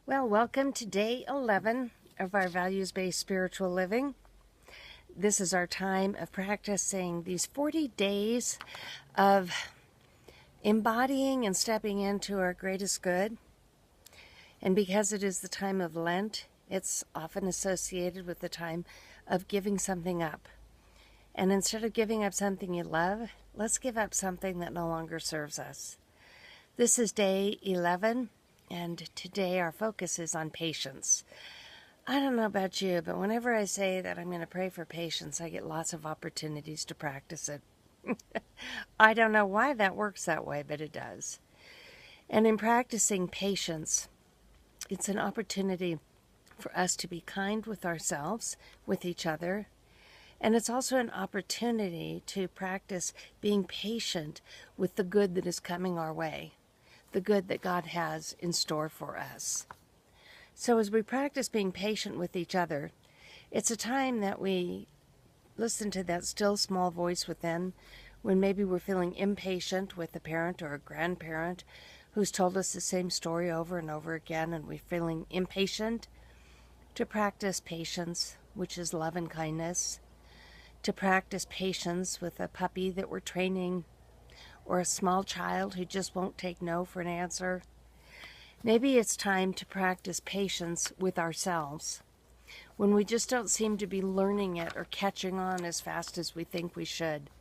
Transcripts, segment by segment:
Well, welcome to day 11 of our values-based spiritual living. This is our time of practicing these 40 days of embodying and stepping into our greatest good. And because it is the time of Lent, it's often associated with the time of giving something up. And instead of giving up something you love, let's give up something that no longer serves us. This is day 11. And today our focus is on patience. I don't know about you, but whenever I say that I'm going to pray for patience, I get lots of opportunities to practice it. I don't know why that works that way, but it does. And in practicing patience, it's an opportunity for us to be kind with ourselves, with each other. And it's also an opportunity to practice being patient with the good that is coming our way, the good that God has in store for us. So as we practice being patient with each other, it's a time that we listen to that still small voice within when maybe we're feeling impatient with a parent or a grandparent who's told us the same story over and over again, and we're feeling impatient, to practice patience, which is love and kindness, to practice patience with a puppy that we're training, or a small child who just won't take no for an answer. Maybe it's time to practice patience with ourselves when we just don't seem to be learning it or catching on as fast as we think we should.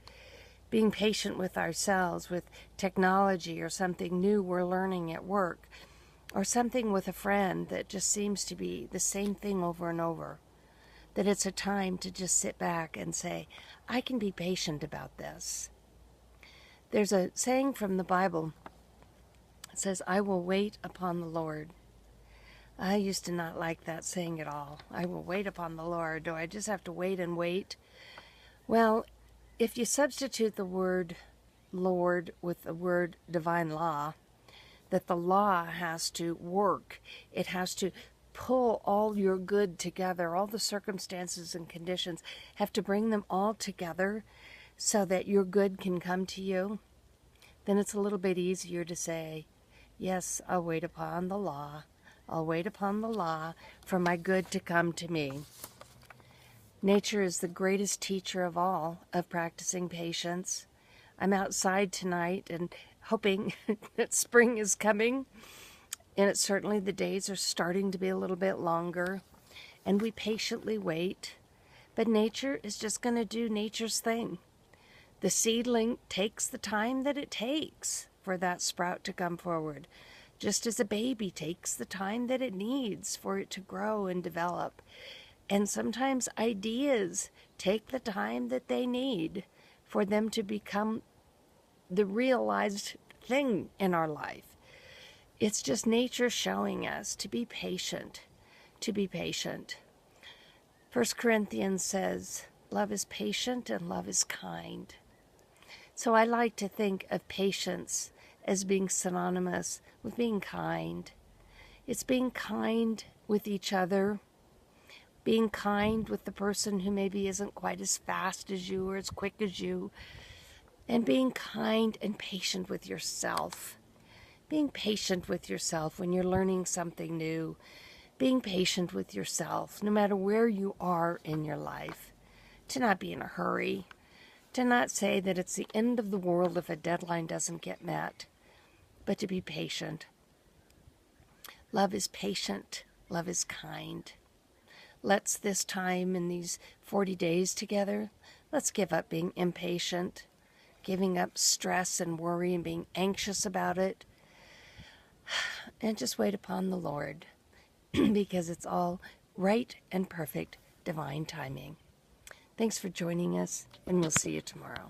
Being patient with ourselves, with technology or something new we're learning at work, or something with a friend that just seems to be the same thing over and over. That it's a time to just sit back and say, I can be patient about this. There's a saying from the Bible. It says, I will wait upon the Lord. I used to not like that saying at all. I will wait upon the Lord. Do I just have to wait and wait? Well, if you substitute the word Lord with the word divine law, that the law has to work. It has to pull all your good together. All the circumstances and conditions have to bring them all together so that your good can come to you. Then it's a little bit easier to say, yes, I'll wait upon the law. I'll wait upon the law for my good to come to me. Nature is the greatest teacher of all of practicing patience. I'm outside tonight and hoping that spring is coming. And it's certainly the days are starting to be a little bit longer. And we patiently wait. But nature is just going to do nature's thing. The seedling takes the time that it takes for that sprout to come forward, just as a baby takes the time that it needs for it to grow and develop. And sometimes ideas take the time that they need for them to become the realized thing in our life. It's just nature showing us to be patient, to be patient. 1 Corinthians says, love is patient and love is kind. So I like to think of patience as being synonymous with being kind. It's being kind with each other, being kind with the person who maybe isn't quite as fast as you or as quick as you, and being kind and patient with yourself. Being patient with yourself when you're learning something new. Being patient with yourself, no matter where you are in your life. To not be in a hurry. To not say that it's the end of the world if a deadline doesn't get met, but to be patient. Love is patient. Love is kind. Let's this time in these 40 days together, let's give up being impatient, giving up stress and worry and being anxious about it, and just wait upon the Lord because it's all right and perfect divine timing. Thanks for joining us, and we'll see you tomorrow.